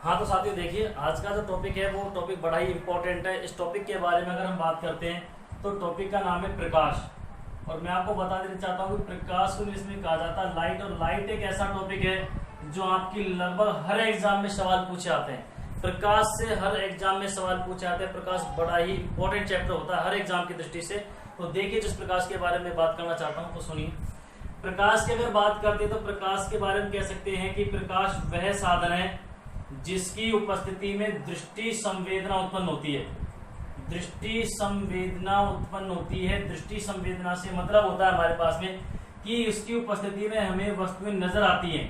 हाँ तो साथियों देखिए, आज का जो टॉपिक है वो टॉपिक बड़ा ही इंपॉर्टेंट है। इस टॉपिक के बारे में अगर हम बात करते हैं तो टॉपिक का नाम है प्रकाश। और मैं आपको बता देना चाहता हूँ कि प्रकाश को इंग्लिश में कहा जाता है लाइट। और लाइट एक ऐसा टॉपिक है जो आपकी लगभग हर एग्जाम में सवाल पूछे आते हैं। प्रकाश से हर एग्जाम में सवाल पूछे आते हैं। प्रकाश बड़ा ही इंपॉर्टेंट चैप्टर होता है हर एग्जाम की दृष्टि से। तो देखिए, जिस प्रकाश के बारे में बात करना चाहता हूँ तो सुनिए। प्रकाश की अगर बात करते हैं तो प्रकाश के बारे में कह सकते हैं कि प्रकाश वह साधन है जिसकी उपस्थिति में दृष्टि संवेदना उत्पन्न होती है। दृष्टि संवेदना उत्पन्न होती है। दृष्टि संवेदना से मतलब होता है हमारे पास में कि उसकी उपस्थिति में हमें वस्तुएं नजर आती हैं।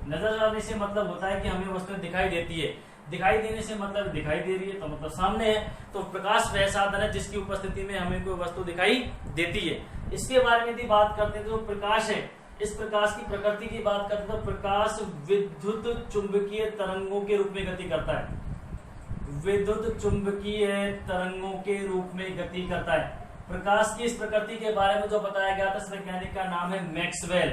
नजर आने से मतलब होता है कि हमें वस्तुएं दिखाई देती है। दिखाई देने से मतलब दिखाई दे रही है तो मतलब सामने है। तो प्रकाश वह साधन है जिसकी उपस्थिति में हमें कोई वस्तु दिखाई देती है। इसके बारे में यदि बात करते हैं तो प्रकाश है, इस प्रकाश की प्रकृति की बात करते हैं तो प्रकाश विद्युत चुंबकीय तरंगों के रूप में गति करता है। विद्युत चुंबकीय तरंगों के रूप में गति करता है। प्रकाश की इस प्रकृति के बारे में जो बताया गया था इस वैज्ञानिक का नाम है मैक्सवेल।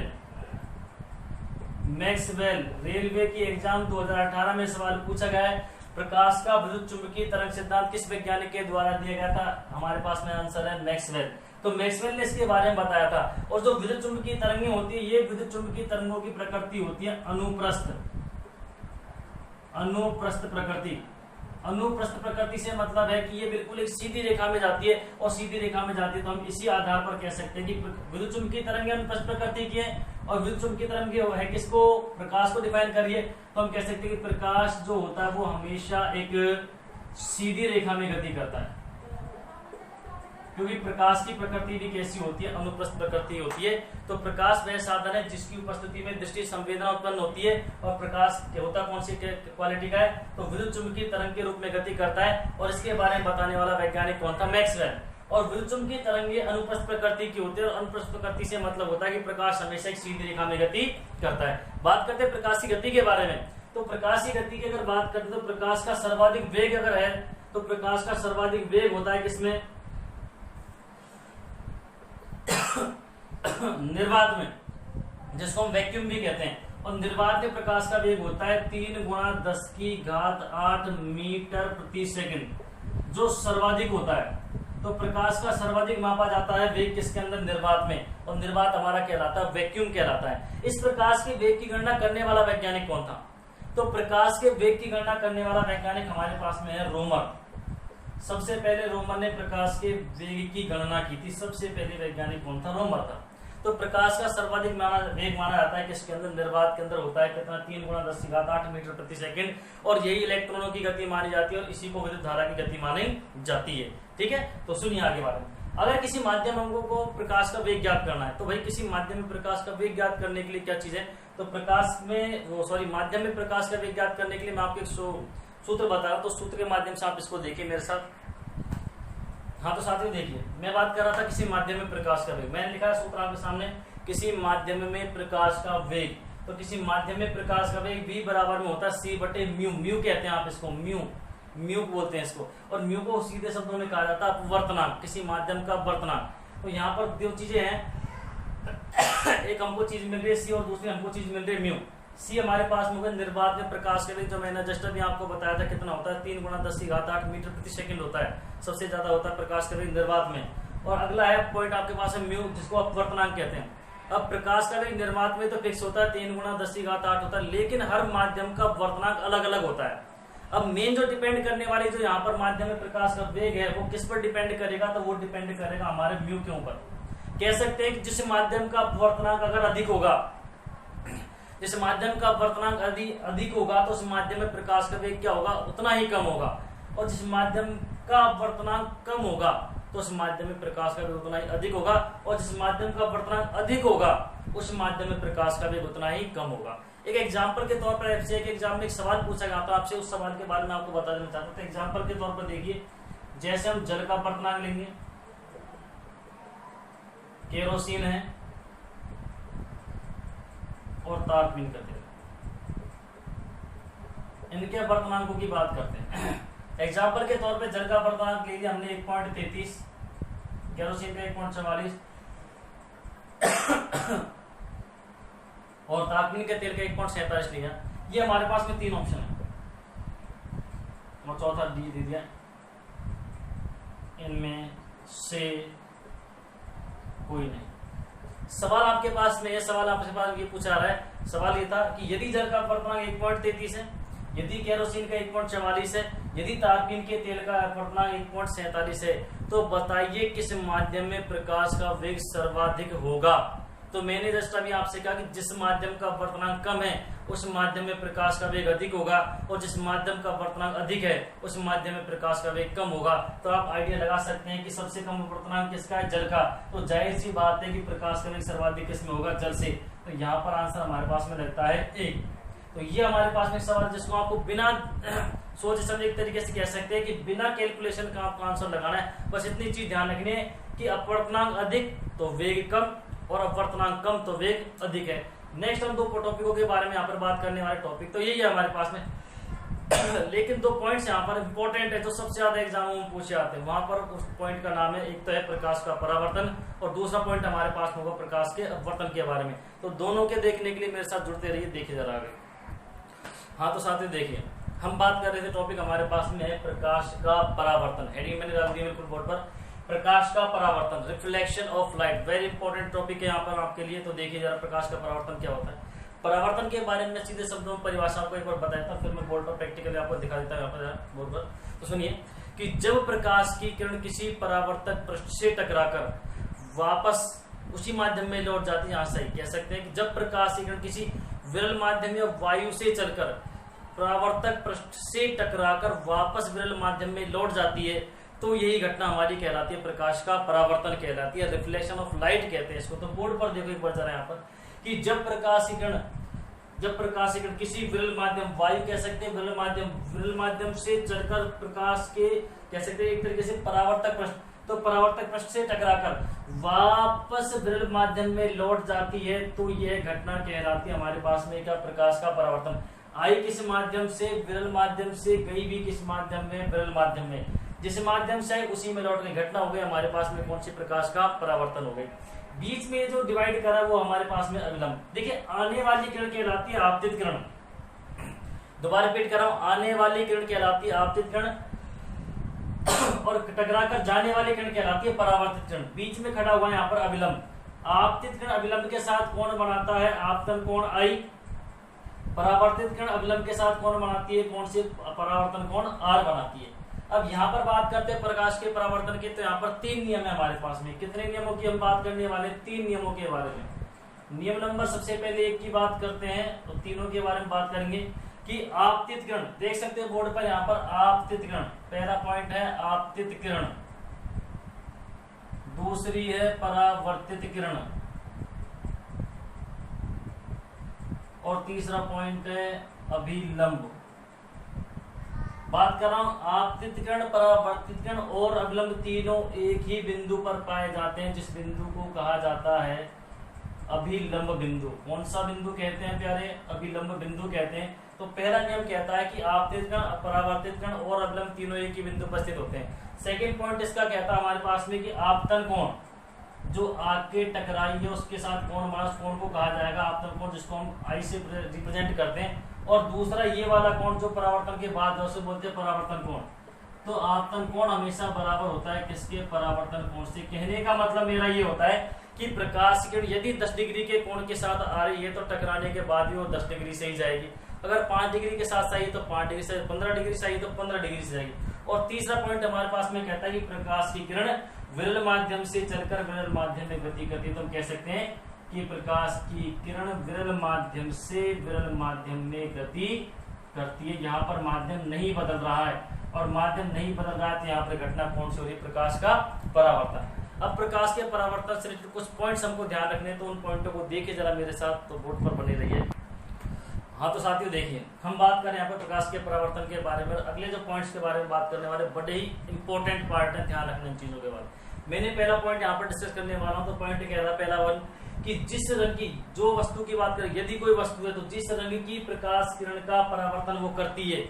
मैक्सवेल रेलवे की एग्जाम 2018 में सवाल पूछा गया है, प्रकाश का विद्युत चुंबकीय तरंग सिद्धांत किस वैज्ञानिक के द्वारा दिया गया था? हमारे पास में आंसर है मैक्सवेल। तो मैक्सवेल ने इसके बारे में बताया था। और जो विद्युत चुंबकीय तरंगें होती है, ये विद्युत चुंबकीय तरंगों की प्रकृति होती है अनुप्रस्थ। अनुप्रस्थ प्रकृति। अनुप्रस्थ प्रकृति से मतलब है कि ये बिल्कुल एक सीधी रेखा में जाती है। और सीधी रेखा में जाती है तो हम इसी आधार पर कह सकते हैं कि विद्युत चुंबकीय तरंगें अनुप्रस्थ प्रकृति की है। और विद्युत चुंबकीय तरंग है किसको? प्रकाश को डिफाइन करिए तो हम कह सकते हैं कि प्रकाश जो होता है वो हमेशा एक सीधी रेखा में गति करता है। क्योंकि प्रकाश की प्रकृति भी कैसी होती है? अनुप्रस्थ प्रकृति होती है। तो प्रकाश वह साधन है जिसकी उपस्थिति में दृष्टि संवेदना उत्पन्न होती है। और प्रकाश होता कौन सी क्वालिटी का है? तो विद्युत चुंबकीय तरंग के रूप में गति करता है। और इसके बारे में बताने वाला वैज्ञानिक कौन था? मैक्सवेल। और विद्युत चुंबकीय तरंगे अनुप्रस्थ प्रकृति की होती है। और अनुप्रस्थ प्रकृति से मतलब होता है कि प्रकाश हमेशा एक सीधी रेखा में गति करता है। बात करते हैं प्रकाश की गति के बारे में। तो प्रकाश की गति की अगर बात करते हैं तो प्रकाश का सर्वाधिक वेग अगर है तो प्रकाश का सर्वाधिक वेग होता है किसमें? निर्वात में, जिसको हम वैक्यूम भी कहते हैं। और निर्वात में प्रकाश का वेग होता है 3 × 10⁸ मीटर प्रति सेकंड, जो सर्वाधिक होता है। तो प्रकाश का सर्वाधिक मापा जाता है वेग किसके अंदर? निर्वात में। और निर्वात हमारा कहलाता है वैक्यूम कहलाता है। इस प्रकाश के वेग की गणना करने वाला वैज्ञानिक कौन था? तो प्रकाश के वेग की गणना करने वाला वैज्ञानिक हमारे पास में है रोमर। सबसे पहले रोमर ने प्रकाश के वेग की गणना की थी। सबसे पहले वैज्ञानिक कौन था? रोमर था। तो प्रकाश का सर्वाधिक वेग माना जाता है किसके अंदर? निर्वात के अंदर होता है कितना? 3 × 10⁸ मीटर प्रति सेकंड। और यही इलेक्ट्रॉनों की गति मानी जाती है और इसी को विद्युत धारा की गति मानी जाती है। ठीक है, तो सुनिए आगे बारे में। अगर किसी माध्यम अंगों को प्रकाश का वेग ज्ञात करना है तो भाई किसी माध्यम में प्रकाश का वेग ज्ञात करने के लिए क्या चीज है? तो प्रकाश में माध्यम में प्रकाश का वेग ज्ञात करने के लिए मैं आपको एक सूत्र बता रहा हूं। तो सूत्र के माध्यम से आप इसको देखिए मेरे साथ। हाँ तो साथियों देखिए, मैं बात कर रहा था किसी माध्यम में प्रकाश का वेग। मैंने लिखा है सूत्र आपके सामने, किसी माध्यम में प्रकाश का वेग। तो किसी माध्यम में प्रकाश का वेग v बराबर में होता है c/μ। म्यू कहते हैं आप इसको, म्यू बोलते हैं इसको। और म्यू को सीधे शब्दों में कहा जाता है अपवर्तनांक, किसी माध्यम का अपवर्तनांक। तो यहाँ पर दो चीजें हैं, एक हमको चीज मिल रही है c और दूसरी हमको चीज मिल रही है म्यू। सी हमारे पास में निर्वात में प्रकाश का वेग जो मैंने जस्ट अभी आपको बताया था कितना होता है? 3 × 10⁸ मीटर प्रति सेकंड होता है। सबसे ज्यादा होता है प्रकाश का वेग निर्वात में। और अगला है पॉइंट आपके पास है म्यू, जिसको अपवर्तनांक कहते हैं। अब प्रकाश का वेग निर्वात में तो फिक्स होता है 3 × 10⁸ होता है, लेकिन हर माध्यम का अपवर्तनांक अलग अलग होता है। अब मेन जो डिपेंड करने वाली जो यहाँ पर माध्यम में प्रकाश का वेग है वो किस पर डिपेंड करेगा? तो वो डिपेंड करेगा हमारे म्यू के ऊपर। कह सकते हैं कि जिस माध्यम का अपवर्तनांक अगर अधिक होगा, जिस माध्यम का अपवर्तनांक अधिक होगा तो उस माध्यम में प्रकाश का वेग क्या होगा? उतना ही कम होगा। और जिस माध्यम का अपवर्तनांक कम होगा तो उस माध्यम में प्रकाश का वेग उतना ही अधिक होगा। और जिस माध्यम का अपवर्तनांक अधिक होगा उस माध्यम में प्रकाश का वेग उतना ही कम होगा। एक एग्जाम्पल के तौर पर आपसे एक एग्जाम में एक सवाल पूछा गया तो आपसे उस सवाल के बारे में आपको बता देना चाहता हूं। तो एग्जाम्पल के तौर पर देखिए, जैसे हम जल का अपवर्तनांक लेंगे, केरोसिन है और तापमान करते हैं, इनके अपवर्तनांकों की बात करते हैं। एग्जाम्पल के तौर पे जल का अपर्तनांक ले लिया हमने 1.33, केरोसिन का 1.44 और तापमान के तेल का 1.47 लिया। ये हमारे पास में 3 ऑप्शन है और चौथा डी दे दिया, इनमें से कोई नहीं। सवाल आपके पास में, सवाल आपके पास ये पूछा रहा है, सवाल ये था कि यदि जल का अपर्तनांक 1.33 है, यदि केरोसिन का 1.44 है, यदि तारपीन के तेल का अपर्तनांक 1.47 है, तो बताइए किस माध्यम में प्रकाश का वेग सर्वाधिक होगा। तो मैंने जस्ट अभी आपसे कहा कि जिस माध्यम का अपर्तनांक कम है उस माध्यम में प्रकाश का वेग अधिक होगा, और जिस माध्यम का अपर्तनांक अधिक है उस माध्यम में प्रकाश का वेग कम होगा। तो आप आइडिया लगा सकते हैं कि सबसे कम अपर्तनांक किसका है, जल का। तो जाहिर सी बात है कि प्रकाश का वेग सर्वाधिक किसमें होगा, जल से। तो यहाँ पर आंसर हमारे पास में लगता है ए। तो ये हमारे पास में सवाल जिसको आपको बिना सोच समझ एक तरीके से कह सकते हैं कि बिना कैलकुलेशन का आपको आंसर लगाना है। बस इतनी चीज ध्यान रखनी है कि अपर्तनांक अधिक तो वेग कम, और अपर्तनांक कम तो वेग अधिक है। नेक्स्ट हम 2 टॉपिकों के बारे में यहाँ पर बात करने वाले टॉपिक तो यही है हमारे पास में। लेकिन 2 पॉइंट्स यहाँ पर इंपॉर्टेंट है जो सबसे ज्यादा एग्जामों में पूछे आते हैं। वहां पर उस पॉइंट का नाम है, एक तो है प्रकाश का परावर्तन, और दूसरा पॉइंट हमारे पास होगा प्रकाश के अपवर्तन के बारे में। तो दोनों के देखने के लिए मेरे साथ जुड़ते रहिए, देखिए जरा आगे। हाँ तो साथियों देखिए, हम बात कर रहे थे, टॉपिक हमारे पास में है प्रकाश का परावर्तन। हेडिंग मैंने डाल दी बिल्कुल बोर्ड पर, प्रकाश का परावर्तन, reflection of light. Very important topic है यहाँ पर आपके लिए। तो देखिए जरा प्रकाश का परावर्तन क्या होता है। परावर्तन के बारे में सीधे शब्दों में परिभाषा आपको एक बार बताया था, फिर मैं बोर्ड पर प्रैक्टिकली आपको दिखा देता हूँ यहाँ पर बोर्ड पर। तो सुनिए कि जब प्रकाश की किरण किसी परावर्तक पृष्ठ से टकराकर वापस उसी माध्यम में लौट जाती है, यहाँ सही कह सकते हैं कि जब प्रकाश की किरण किसी विरल माध्यम या वायु से चलकर परावर्तक पृष्ठ से टकराकर वापस विरल माध्यम में लौट जाती है, तो यही घटना हमारी कहलाती है प्रकाश का परावर्तन कहलाती है, रिफ्लेक्शन ऑफ लाइट कहते हैं इसको। तो बोर्ड पर देखो एक बार जरा यहाँ पर कि जब प्रकाश की किरण किसी विरल माध्यम, वायु कह सकते हैं, विरल माध्यम से चलकर प्रकाश के कह सकते हैं एक तरीके से परावर्तक पृष्ठ, तो परावर्तक पृष्ठ से टकराकर वापस विरल माध्यम में लौट जाती है, तो यह घटना कहलाती है हमारे पास में क्या, प्रकाश का परावर्तन। आई किस माध्यम से, विरल माध्यम से, गई भी किस माध्यम में, विरल माध्यम में। जिस माध्यम से आई उसी में लौट गई, घटना हो गई हमारे पास में कौन सी, प्रकाश का परावर्तन हो गई। बीच में जो डिवाइड करा वो हमारे पास में अविलंब। देखिए आने वाली किरण कहलाती है आपतित किरण, दोबारा रिपीट कर रहा हूं, आने वाली किरण कहलाती है आपतित किरण और टकराकर जाने वाली किरण कहलाती है परावर्तित किरण। बीच में खड़ा हुआ है यहाँ पर अविलंब। आपतित किरण अविलंब के साथ कोण बनाता है आपतन कोण आई, परावर्तित किरण अविलंब के साथ कोण बनाती है कौन से, परावर्तन कोण आर बनाती है। अब यहाँ पर बात करते हैं प्रकाश के परावर्तन की, तो यहाँ पर 3 नियम है हमारे पास में। कितने नियमों की हम बात करने वाले, 3 नियमों के बारे में। नियम नंबर सबसे पहले 1 की बात करते हैं, तो तीनों के बारे में बात करेंगे कि आपतित किरण, देख सकते हो बोर्ड पर यहाँ पर आपतित किरण, पहला पॉइंट है आपतित किरण, दूसरी है परावर्तित किरण, और तीसरा पॉइंट है अभिलंब। बात कर रहा हूं आपतित किरण, परावर्तित किरण और अभिलंब तीनों एक ही बिंदु पर पाए जाते हैं, जिस बिंदु को कहा जाता है अभिलंब बिंदु। कौन सा बिंदु कहते हैं प्यारे, अभिलंब बिंदु कहते हैं। तो पहला नियम कहता है कि आपतित किरण, परावर्तित किरण और अभिलंब तीनों एक ही बिंदु पर स्थित होते हैं। सेकेंड पॉइंट इसका कहता है हमारे पास में कि आपतन कोण, जो आके टकराई है उसके साथ कोण बना, उस कोण को कहा जाएगा आपतन कोण, जिसको हम आई से रिप्रेजेंट करते हैं। और दूसरा ये वाला कोण जो परावर्तन के बाद उसे बोलते हैं परावर्तन कोण। तो आपतन कोण हमेशा बराबर होता है किसके, परावर्तन कोण से। कहने का मतलब मेरा ये होता है कि प्रकाश की किरण यदि 10 डिग्री के कोण के साथ आ रही है तो टकराने के बाद भी वो 10 डिग्री से ही जाएगी। अगर 5 डिग्री के साथ सही तो 5 डिग्री से, 15 डिग्री सही तो 15 डिग्री से जाएगी। और तीसरा पॉइंट हमारे पास में कहता है कि प्रकाश की किरण विरल माध्यम से चलकर विरल माध्यम में गति करती है। तो हम कह सकते हैं कि प्रकाश की किरण विरल माध्यम से विरल माध्यम में गति करती है। यहाँ पर माध्यम नहीं बदल रहा है, और माध्यम नहीं बदल रहा है तो यहाँ पर घटना कौन सी हो रही है, प्रकाश का परावर्तन। अब प्रकाश के परावर्तन से कुछ पॉइंट्स हमको ध्यान रखने, तो उन पॉइंटों को देखिए जरा मेरे साथ, तो बोर्ड पर बने रहिए। हाँ तो साथियों देखिए, हम बात करें यहाँ पर प्रकाश के परावर्तन के बारे में। अगले जो पॉइंट्स के बारे में बात करने वाले बड़े ही इंपॉर्टेंट पार्ट है, ध्यान रखने इन चीजों के बारे में। मैंने पहला पॉइंट यहाँ पर डिस्कस करने वाला हूँ। तो पॉइंट क्या था, पहला वन कि जिस रंग की, जो वस्तु की बात करें, यदि कोई वस्तु है तो जिस रंग की प्रकाश किरण का परावर्तन वो करती है,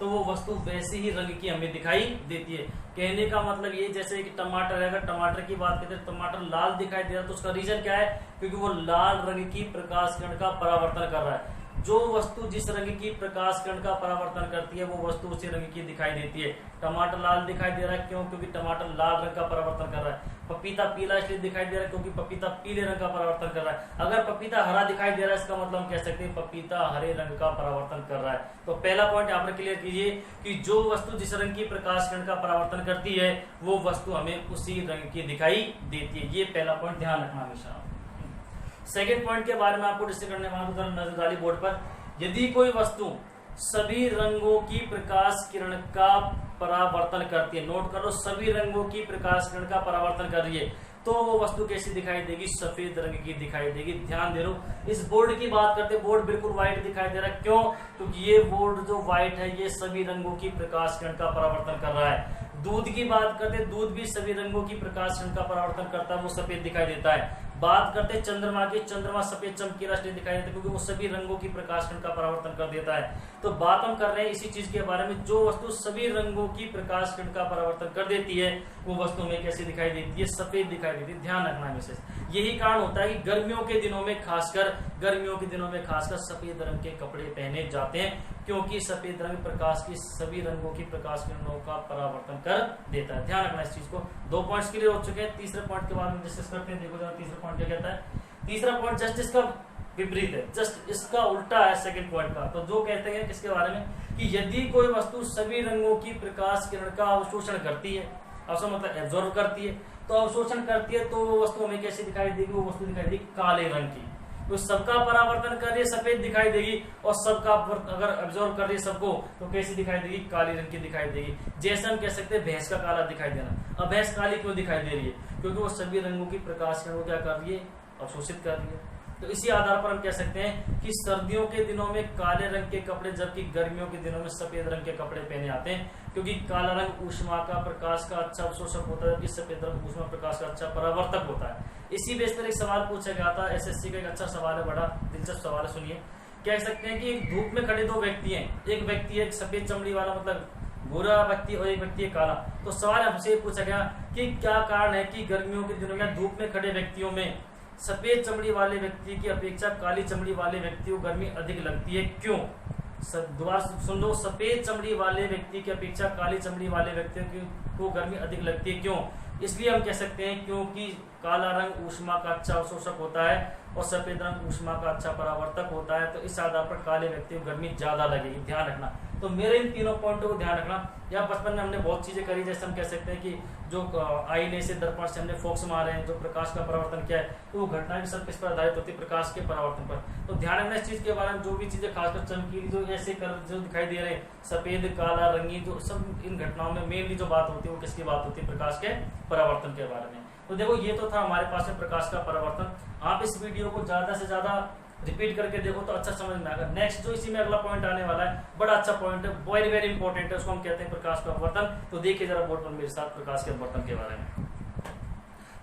तो वो वस्तु वैसे ही रंग की हमें दिखाई देती है। कहने का मतलब ये, जैसे कि टमाटर है, अगर टमाटर की बात करते हैं, टमाटर लाल दिखाई दे रहा है तो उसका रीजन क्या है, क्योंकि वो लाल रंग की प्रकाश किरण का परावर्तन कर रहा है। जो वस्तु जिस रंग की प्रकाश किरण का परावर्तन करती है वो वस्तु उसी रंग की दिखाई देती है। टमाटर लाल दिखाई दे रहा है, क्यों? क्योंकि टमाटर लाल रंग का परावर्तन कर रहा है। पपीता पीला इसलिए दिखाई दे रहा है क्योंकि पपीता पीले रंग का परावर्तन कर रहा है। अगर पपीता हरा दिखाई दे रहा है, इसका मतलब हम कह सकते हैं पपीता हरे रंग का परावर्तन कर रहा है। तो पहला पॉइंट यहाँ पर क्लियर कीजिए कि जो वस्तु जिस रंग की प्रकाश किरण का परावर्तन करती है वो वस्तु हमें उसी रंग की दिखाई देती है। ये पहला पॉइंट ध्यान रखना हमेशा। सेकेंड पॉइंट के बारे में आपको डिस्कस करने वाला नजर डाली बोर्ड पर, यदि कोई वस्तु सभी रंगों की प्रकाश किरण का परावर्तन करती है, नोट करो, सभी रंगों की प्रकाश किरण का परावर्तन कर रही है, तो वो वस्तु कैसी दिखाई देगी? सफेद रंग की दिखाई देगी। ध्यान दे लो, इस बोर्ड की बात करते हैं, बोर्ड बिल्कुल व्हाइट दिखाई दे रहा है, क्यों? क्योंकि ये बोर्ड जो व्हाइट है ये सभी रंगों की प्रकाश किरण का परावर्तन कर रहा है। दूध की बात करते हैं, दूध भी सभी रंगों की प्रकाश किरण का परावर्तन करता है, वो सफेद दिखाई देता है। बात करते हैं चंद्रमा की, चंद्रमा सफेद चमकीला इसलिए दिखाई देता है क्योंकि वो सभी रंगों की प्रकाश किरण का परावर्तन कर देता है। तो बात हम कर रहे हैं इसी चीज के बारे में, जो वस्तु सभी रंगों की प्रकाश किरण का परावर्तन कर देती है वो वस्तु हमें कैसी दिखाई देती है? सफेद दिखाई देती है। ध्यान रखना है विशेष। यही कारण होता है कि गर्मियों के दिनों में खासकर सफेद रंग के कपड़े पहने जाते हैं, क्योंकि सफेद रंग प्रकाश की सभी रंगों की प्रकाश किरणों का परावर्तन कर देता है। ध्यान रखना इस चीज को। 2 पॉइंट्स क्लियर हो चुके हैं। तीसरे पॉइंट के बारे में डिस्कस करते हैं। देखो जरा तीसरा पॉइंट क्या कहता है। तीसरा पॉइंट जस्ट इसका विपरीत है, जस्ट इसका उल्टा है सेकंड पॉइंट का। तो जो कहते हैं किसके बारे में कि यदि कोई वस्तु सभी रंगों की प्रकाश किरण का अवशोषण करती है, अवशोषण मतलब एब्जॉर्व करती है, तो अवशोषण करती है तो वो वस्तु हमें कैसी दिखाई देगी? वो वस्तु दिखाई देगी काले रंग की। तो सबका परावर्तन कर रही है सफेद दिखाई देगी, और सबका अगर एब्जॉर्व कर रही है सबको तो कैसी दिखाई देगी? काली रंग की दिखाई देगी। जैसे हम कह सकते हैं भैंस का काला दिखाई देना। अब भैंस काली क्यों दिखाई दे रही है? क्योंकि वो सभी रंगों की प्रकाश किरण को क्या कर रही है? अवशोषित कर रही है। तो इसी आधार पर हम कह सकते हैं कि सर्दियों के दिनों में काले रंग के कपड़े, जबकि गर्मियों के दिनों में सफेद रंग के कपड़े पहने आते हैं, क्योंकि काला रंग ऊष्मा का प्रकाश का अच्छा अवशोषक होता है, जबकि सफेद रंग ऊष्मा प्रकाश का अच्छा परावर्तक होता है। इसी बेस पर एक सवाल पूछा गया था एसएससी का, एक अच्छा सवाल है, बड़ा दिलचस्प सवाल है, सुनिए। कह सकते हैं कि एक धूप में खड़े 2 व्यक्ति हैं, एक व्यक्ति है सफेद चमड़ी वाला मतलब गोरा व्यक्ति और एक व्यक्ति है काला। तो सवाल हमसे पूछा गया कि क्या कारण है कि गर्मियों के दिनों में धूप में खड़े व्यक्तियों में सफेद चमड़ी वाले व्यक्ति की अपेक्षा काली चमड़ी वाले व्यक्ति को गर्मी अधिक लगती है, क्यों? दोबारा सुन लो, सफेद चमड़ी वाले व्यक्ति की अपेक्षा काली चमड़ी वाले व्यक्ति को गर्मी अधिक लगती है, क्यों? इसलिए हम कह सकते हैं क्योंकि काला रंग ऊष्मा का अच्छा अवशोषक होता है और सफेद रंग ऊष्मा का अच्छा परावर्तक होता है, तो इस आधार पर काले व्यक्ति को गर्मी ज्यादा लगेगी। ध्यान रखना। तो मेरे इन तीनों पॉइंटों को ध्यान रखना। यहाँ बचपन में हमने बहुत चीजें करी, जैसे हम कह सकते हैं कि जो आईने से दर्पण से हमने फोक्स मारे हैं, जो प्रकाश का परावर्तन किया है, तो वो घटना भी सब किस पर आधारित होती है? प्रकाश के परावर्तन पर। तो ध्यान रखना इस चीज के बारे में, जो भी चीजें खासकर चमकीली जो ऐसे कलर जो दिखाई दे रहे हैं, सफेद काला रंगीन, जो सब इन घटनाओं में मेनली जो बात होती है वो किसकी बात होती है? प्रकाश के परावर्तन के बारे में। तो देखो ये तो था हमारे पास में प्रकाश का परावर्तन। आप इस वीडियो को ज्यादा से ज्यादा रिपीट करके देखो तो अच्छा समझ में आएगा। नेक्स्ट जो इसी में अगला पॉइंट आने वाला है, बड़ा अच्छा पॉइंट है, वेरी वेरी इंपॉर्टेंट है, उसको हम कहते हैं प्रकाश का अपवर्तन। तो देखिए जरा बोर्ड पर मेरे साथ प्रकाश के अपवर्तन के बारे में।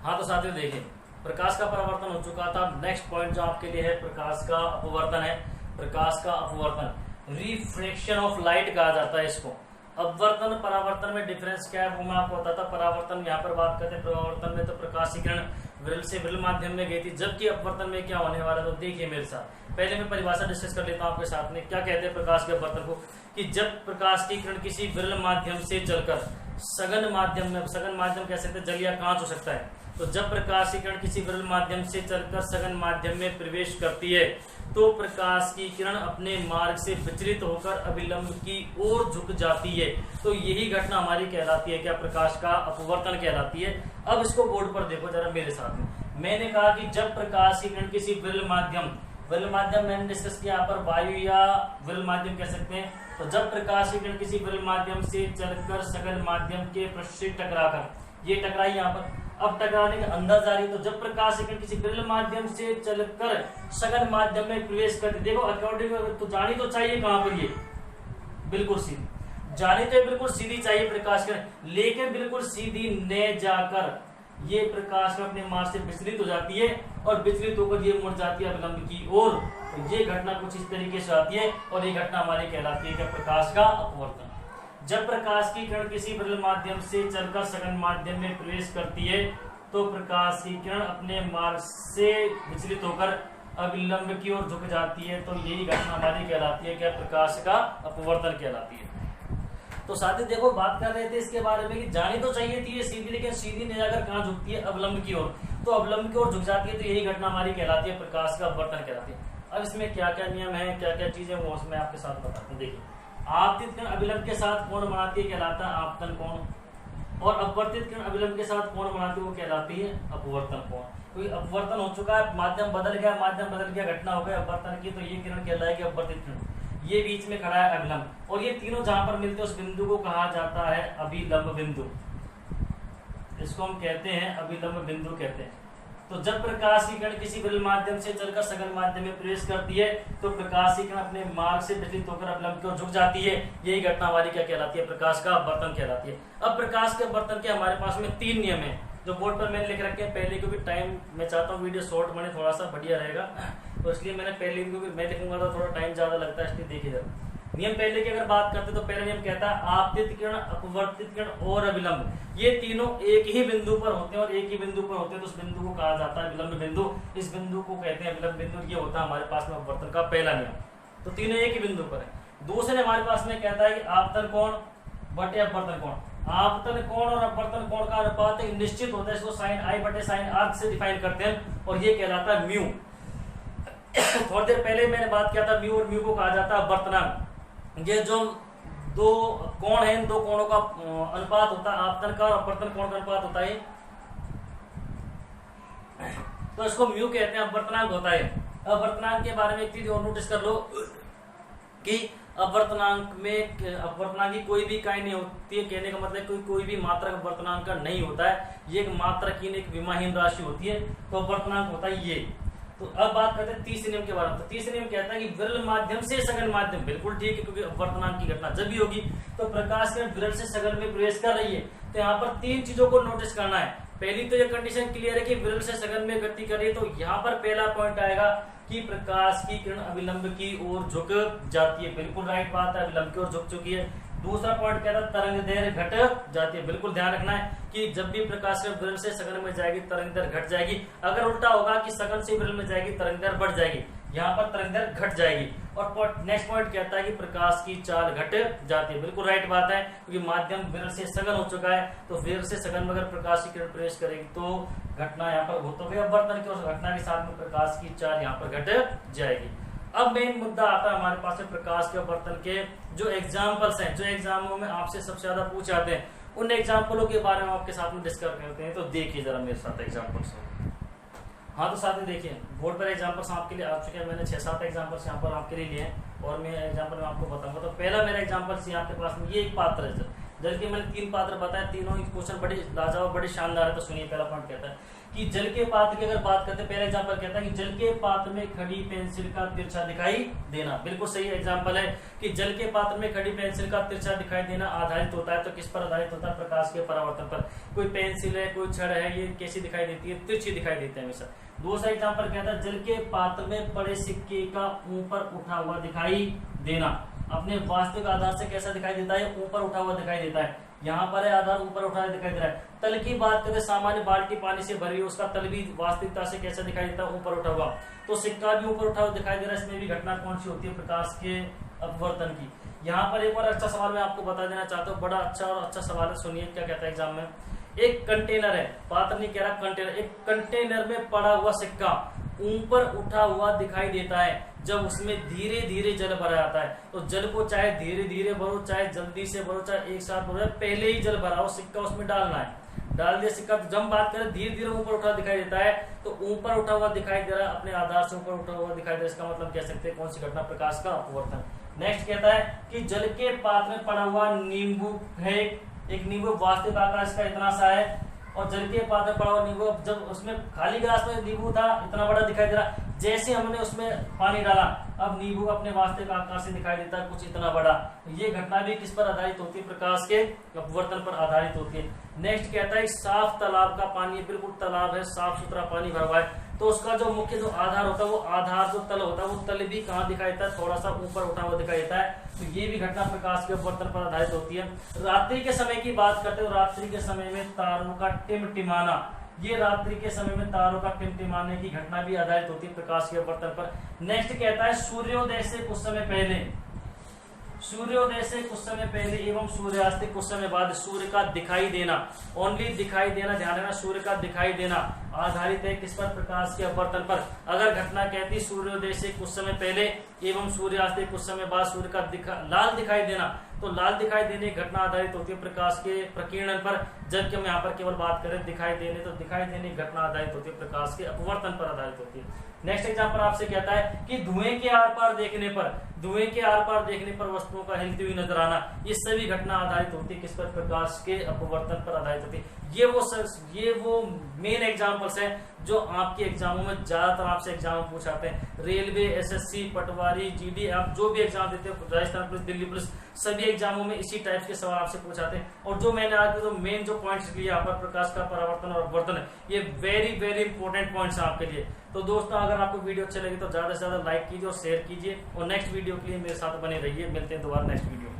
हाँ तो साथियों देखिए, प्रकाश का परावर्तन हो चुका था। नेक्स्ट पॉइंट जो आपके लिए है प्रकाश का अपवर्तन है। प्रकाश का अपवर्तन, रिफ्रैक्शन ऑफ लाइट कहा जाता है इसको। अपवर्तन परावर्तन में डिफरेंस क्या है वो मैं आपको बताता। परावर्तन यहाँ पर बात करते हैं, परावर्तन में तो प्रकाश की किरण विरल से विरल माध्यम में गई थी, जबकि अपवर्तन में क्या होने वाला है तो देखिए मेरे साथ। पहले मैं परिभाषा डिस्कस कर लेता हूँ आपके साथ में। क्या कहते हैं प्रकाश के अपवर्तन को? कि जब प्रकाश की किरण किसी विरल माध्यम से चलकर सघन माध्यम में, सघन माध्यम कह सकते हैं जल या कांच हो सकता है, तो जब प्रकाश की किरण किसी विरल माध्यम से चलकर सघन माध्यम में प्रवेश करती है तो प्रकाश की किरण अपने मार्ग से विचलित होकर अभिलंब की ओर झुक जाती है। तो यही घटना हमारी कहलाती है क्या? प्रकाश का अपवर्तन कहलाती है। अब इसको बोर्ड पर देखो जरा मेरे साथ में। मैंने कहा कि जब प्रकाश की किरण किसी विरल माध्यम मैंने डिस्कस किया यहाँ पर वायु या विरल माध्यम कह सकते हैं। तो जब प्रकाश की किरण किसी विरल माध्यम से चलकर सघन माध्यम के पृष्ठ से टकराकर, ये टकराई यहाँ पर, अब टकराने का अंदाज आ रही है। तो जब प्रकाश की किरण किसी विरल माध्यम से चलकर सघन माध्यम में प्रवेश करती, देखो अकॉर्डिंग तो जानी तो चाहिए कहां पर, ये बिल्कुल सीधी जानी तो बिल्कुल सीधी चाहिए प्रकाश किरण, लेकिन बिल्कुल सीधी न जाकर ये प्रकाश में अपने मार्ग से विचलित हो जाती है और विचलित होकर ये मुड़ जाती है अभिलंब की ओर। तो ये घटना कुछ इस तरीके से आती है और ये घटना हमारी कहलाती है क्या? प्रकाश का अपवर्तन। जब प्रकाश की किरण किसी विरल माध्यम से चलकर सघन माध्यम में प्रवेश करती है तो प्रकाश की किरण अपने मार्ग से विचलित होकर अविलंब की ओर झुक जाती है, तो यही घटना हमारी कहलाती है क्या? प्रकाश का अपवर्तन कहलाती है। तो साथी देखो बात कर रहे थे इसके बारे में कि जानी तो चाहिए थी ये सीधी, लेकिन सीधी नहीं जाकर कहाँ झुकती है? अवलंब की ओर। तो अवलंब की ओर झुक जाती है, तो यही घटना हमारी कहलाती है प्रकाश का अपवर्तन कहलाती है। अब इसमें क्या क्या नियम है, क्या क्या चीजें वो उसमें आपके साथ बताते हैं। देखिए, आपतित किरण अविलंब के साथ कोण बनाती है, कहलाता है आपतन कोण, और अपवर्तित किरण अविलंब के साथ कोण बनाती है, वो कहलाती है अपवर्तन कोण। कोई अपवर्तन हो चुका है, माध्यम बदल गया, घटना हो गई अपवर्तन की, तो ये किरण कहलाएगी अपवर्तित किरण। ये बीच में खड़ा है अविलंब, और ये तीनों जहां पर मिलते हैं उस बिंदु को कहा जाता है अभिलंब बिंदु। इसको हम कहते हैं अभिलंब बिंदु कहते हैं। तो जब प्रकाश की किरण किसी विरल माध्यम से चलकर सघन माध्यम में प्रवेश करती है तो प्रकाश की किरण अपने मार्ग से विचलित होकर अवलंब की ओर झुक जाती है, यही घटना हमारी क्या कहलाती है? प्रकाश का अपवर्तन कहलाती है। अब प्रकाश के अपवर्तन के हमारे पास में 3 नियम है जो बोर्ड पर मैंने लिख रखे हैं पहले, क्योंकि टाइम मैं चाहता हूँ वीडियो शॉर्ट बने, थोड़ा सा बढ़िया रहेगा, तो इसलिए मैंने पहले, क्योंकि मैं लिखूंगा तो थोड़ा टाइम ज्यादा लगता है, इसलिए देखिए जरा। नियम पहले की अगर बात करते तो पहला नियम कहता है आपतित किरण, अपवर्तित किरण और अविलंब, ये तीनों एक ही बिंदु पर होते हैं, और एक ही बिंदु पर होते हैं तो उस बिंदु को कहा जाता है विलंब बिंदु। इस बिंदु को कहते हैं विलंब बिंदु। ये होता है हमारे पास में अपवर्तन का पहला नियम। तो तीनों एक ही बिंदु पर है। दूसरे हमारे पास में कहता है कि आपतन कोण बटे अपवर्तन कोण। आपतन कोण और अपवर्तन कोण का अनुपात एक निश्चित होता है, इसको साइन आई बटे साइन आर से डिफाइन करते हैं, और ये कहलाता है म्यू। थोड़ी देर पहले मैंने बात किया था म्यू, और म्यू को कहा जाता है अपवर्तनांक। ये जो दो कोण है, इन दो कोणों का अनुपात होता है, आपतन का और अपवर्तन कोण का अनुपात होता है, तो इसको म्यू कहते हैं, अपवर्तनांक होता है। अपवर्तनांक के बारे में एक चीज और नोटिस कर लो कि अपवर्तनांक में अपवर्तनांक की कोई भी इकाई नहीं होती है, कहने का मतलब कोई भी मात्रक अपवर्तनांक का नहीं होता है, ये एक मात्रकहीन, एक विमाहीन राशि होती है, तो अपवर्तनांक होता है ये। तो अब बात करते हैं तीसरे नियम के बारे में। तो तीसरे नियम कहता है कि विरल माध्यम से सघन माध्यम, बिल्कुल ठीक है, क्योंकि अपवर्तनांक की घटना जब भी होगी तो प्रकाश किरण विरल से सघन में प्रवेश कर रही है, तो यहाँ पर 3 चीजों को नोटिस करना है। पहली तो ये कंडीशन क्लियर है कि विरल से सघन में गति कर रही है, तो यहाँ पर पहला पॉइंट आएगा कि प्रकाश की किरण अविलंब की ओर झुक जाती है, बिल्कुल राइट बात है, अविलंब की ओर झुक चुकी है। दूसरा पॉइंट कहता है तरंग दैर्घ्य घट जाती है, बिल्कुल ध्यान रखना है कि जब भी प्रकाश किरण विरल से सघन में जाएगी तरंग दैर्घ्य घट जाएगी। अगर उल्टा होगा कि सघन से विरल में जाएगी तरंग दैर्घ्य बढ़ जाएगी, यहाँ पर तरंग दैर्घ्य घट जाएगी। और नेक्स्ट पॉइंट कहता है कि प्रकाश की चाल घट जाती है, बिल्कुल राइट बात है, क्योंकि माध्यम विरल से सघन हो चुका है, तो विरल से सघन में अगर प्रकाश की किरण प्रवेश करेगी तो घटना यहाँ पर हो तो गई अपवर्तन की, और घटना के साथ में प्रकाश की चाल यहाँ पर घट जाएगी। अब मेन मुद्दा आता है हमारे पास में प्रकाश के अपवर्तन के जो एग्जाम्पल्स हैं, जो एग्जामों में आपसे सबसे ज्यादा पूछे जाते हैं, उन एग्जाम्पलों के बारे में आपके साथ में डिस्कस करते हैं। तो देखिए जरा मेरे साथ एग्जाम्पल्स। हाँ, तो साथ में देखिए बोर्ड पर एग्जाम्पल्स आपके लिए आ चुके हैं, मैंने 6-7 एग्जाम्पल्स यहाँ पर आपके लिए लिए हैं, और मैं एग्जाम्पल में आपको बताऊंगा। तो पहला मेरा एग्जाम्पल आपके पास में ये एक पात्र है, जल के मैंने 3 पात्र बताए, तीनों क्वेश्चन बड़े लाजवाब, बड़े शानदार है। तो सुनिए, पहला पॉइंट कहता है कि जल के पात्र की अगर बात करते हैं, पहला एग्जांपल कहता है कि जल के पात्र में खड़ी पेंसिल का तिरछा दिखाई देना, बिल्कुल सही एग्जांपल है कि जल के पात्र में खड़ी पेंसिल का तिरछा दिखाई देना आधारित होता है, तो किस पर आधारित होता है? प्रकाश के परावर्तन पर। कोई पेंसिल है, कोई छड़ है, ये कैसी दिखाई देती है? तिरछी दिखाई देती है हमेशा। दूसरा एग्जांपल कहता है जल के पात्र में पड़े सिक्के का ऊपर उठा हुआ दिखाई देना, अपने वास्तविक आधार से कैसा दिखाई देता है? ऊपर उठा हुआ दिखाई देता है। यहाँ पर है आधार ऊपर उठा दिखाई दे रहा है। तल की बात करें, सामान्य बाल्टी पानी से भरी, उसका तल भी वास्तविकता से कैसा दिखाई देता है? ऊपर उठा हुआ। तो सिक्का भी ऊपर उठा हुआ दिखाई दे रहा है, इसमें भी घटना कौन सी होती है? प्रकाश के अपवर्तन की। यहाँ पर एक और अच्छा सवाल मैं आपको बता देना चाहता हूँ, बड़ा अच्छा और अच्छा सवाल है, सुनिए क्या कहता है एग्जाम में। एक कंटेनर है, पात्र नहीं कह रहा, कंटेनर, एक कंटेनर में पड़ा हुआ सिक्का ऊपर उठा हुआ दिखाई देता है जब उसमें धीरे धीरे जल भरा जाता है। तो जल को चाहे धीरे धीरे भरो, चाहे जल्दी से भरो, चाहे एक साथ भरो, पहले ही जल भरा हो, सिक्का उसमें डालना है, डाल दिया सिक्का। जब बात करें धीरे धीरे ऊपर उठा दिखाई देता है, तो ऊपर उठा हुआ दिखाई दे रहा है, अपने आधार से ऊपर उठा हुआ दिखाई दे रहा है, इसका मतलब कह सकते हैं कौन सी घटना? प्रकाश का अपवर्तन। नेक्स्ट कहता है कि जल के पात्र में पड़ा हुआ नींबू है, एक नींबू वास्तविक आकार इसका इतना सा है, और जल के पात्र में पड़ा हुआ नींबू, जब उसमें खाली गिलास में नींबू था इतना बड़ा दिखाई दे रहा, जैसे हमने उसमें पानी डाला, अब नींबू अपने वास्तविक आकार से दिखाई देता है कुछ इतना बड़ा। ये घटना भी किस पर आधारित होती है? प्रकाश के अपवर्तन पर आधारित होती है। नेक्स्ट कहता है साफ तालाब का पानी, बिल्कुल तालाब है, साफ सुथरा पानी भरा हुआ है, तो उसका जो मुख्य जो आधार होता है, वो आधार जो तल होता है, वो तल भी कहाँ दिखाई देता है? थोड़ा सा ऊपर उठा हुआ दिखाई देता है। तो ये भी घटना प्रकाश के अपवर्तन पर आधारित होती है। रात्रि के समय की बात करते हो, रात्रि के समय में तारों का टिमटिमाना, ये रात्रि के समय में तारों का टिमटिमाने की घटना भी आधारित होती है प्रकाश के अपवर्तन पर। नेक्स्ट कहता है सूर्योदय से कुछ समय पहले, सूर्योदय से कुछ समय पहले एवं सूर्यास्त के कुछ समय बाद सूर्य का दिखाई देना, ओनली दिखाई देना, ध्यान रखना, सूर्य का दिखाई देना आधारित है किस पर? प्रकाश के अपवर्तन पर। अगर घटना कहती सूर्योदय से कुछ समय पहले एवं सूर्यास्त के कुछ समय बाद सूर्य का लाल दिखाई देना, तो लाल दिखाई देने की घटना आधारित होती है प्रकाश के प्रकीर्णन पर। जबकि हम यहाँ पर केवल बात करें दिखाई देने, तो दिखाई देने की घटना आधारित होती है प्रकाश के अपवर्तन पर आधारित होती है। नेक्स्ट एग्जांपल आपसे कहता है कि धुएं के आर पार देखने पर, धुएं के आर पार देखने पर वस्तुओं का हिलती हुई नजर आना, ये सभी घटना आधारित होती है किस पर? प्रकाश के अपवर्तन पर आधारित होती है। ये वो मेन एग्जांपल्स हैं जो आपके एग्जामों में ज्यादातर आपसे एग्जाम में पूछाते हैं। रेलवे, एसएससी, पटवारी, जीडी, आप जो भी एग्जाम देते हो, राजस्थान पुलिस, दिल्ली पुलिस, सभी एग्जामों में इसी टाइप के सवाल आपसे पूछाते हैं। और जो मैंने आज जो मेन जो पॉइंट्स लिए यहाँ पर प्रकाश का परावर्तन और अपवर्तन, ये वेरी वेरी इंपॉर्टेंट पॉइंट्स हैं आपके लिए। तो दोस्तों अगर आपको वीडियो अच्छी लगी तो ज्यादा से ज्यादा लाइक कीजिए और शेयर कीजिए, और नेक्स्ट वीडियो के लिए मेरे साथ बने रहिए। मिलते हैं दोबारा नेक्स्ट वीडियो में।